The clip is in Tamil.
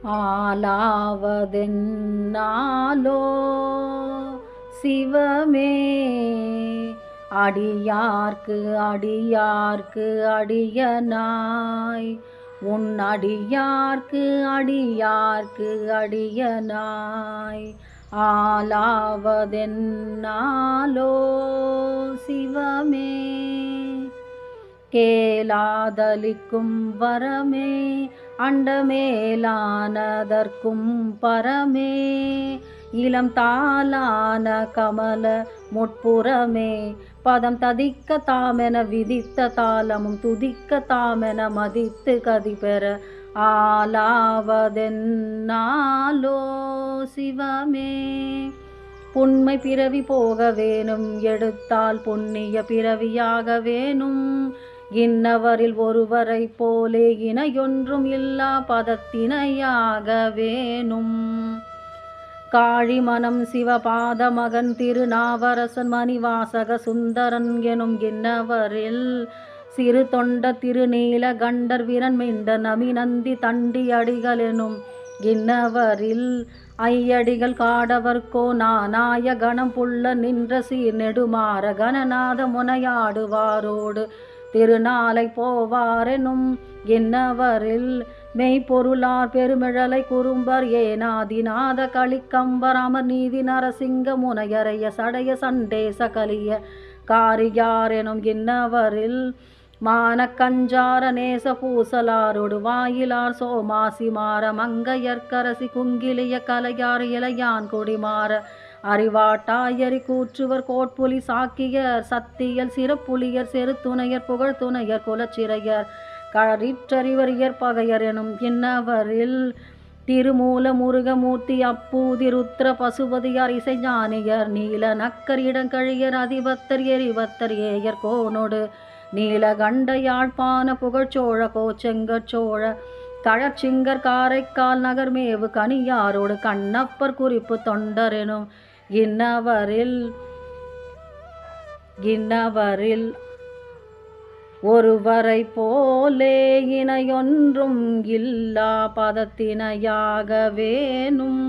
ஆலாவதென்னாலோ சிவமே அடியார்க்கு அடியார்க்கு அடியனாய் உன் அடியார்க்கு அடியார்க்கு அடியனாய் ஆலாவதென்னாலோ சிவமே கேளாதலிக்கும் வரமே அண்டமேலானதற்கும் பரமே இளம் தாளான கமல முட்புறமே பதம் ததிக்க தாமென விதித்த தாளமும் துதிக்க தாமென மதித்து கதி பெற ஆலாவதென்னாலோ சிவமே புண்மை பிறவி போக வேணும் எடுத்தால் புண்ணிய பிறவியாக வேணும் இன்னவரில் ஒருவரை போலே இணையொன்றும் இல்லா பதத்தினையாக வேணும் காழி மனம் சிவபாத மகன் திருநாவரசன் மணிவாசக சுந்தரன் எனும் இன்னவரில் சிறு தொண்ட திருநீல கண்டர் விரன் மிண்ட நமிநந்தி தண்டி அடிகள் எனும் இன்னவரில் ஐயடிகள் காடவர்கோ நானாய கணம் புள்ள நின்ற சீர் நெடுமாற கணநாத முனையாடுவாரோடு திருநாளை போவாரெனும் இன்னவரில் மெய்ப்பொருளார் பெருமிழலை குறும்பர் ஏனாதிநாத களிக்கம்பர் அமர் நீதி நரசிங்க முனையறைய சடைய சண்டேச கலிய காரியார் எனும் இன்னவரில் மான கஞ்சார நேச பூசலாரோடு வாயிலார் சோமாசி மாற மங்கையர்க்கரசி குங்கிலிய கலையார் இளையான் கொடிமாற அறிவாட்டாயரி கூற்றுவர் கோட்புலி சாக்கியர் சத்தியல் சிறப்புலியர் செருத்துணையர் புகழ்துணையர் குலச்சிறையர் கழிற்றறிவரியர் பகையர் எனும் இன்னவரில் திருமூல முருகமூர்த்தி அப்பூதி ருத்ர பசுபதியார் இசைஞானியர் நீல நக்கர் இடங்கழியர் அதிபத்தர் எரிபத்தர் ஏயர் கோனோடு நீலகண்ட யாழ்ப்பாண புகழ்ச்சோழ கோச்செங்கச்சோழ கழற்சிங்கர் காரைக்கால் நகர்மேவு கனியாரோடு கண்ணப்பர் குறிப்பு தொண்டரெனும் இன்னவரில் ஒருவரை போலே இணையொன்றும் இல்லா பதத்தினையாக வேணும்.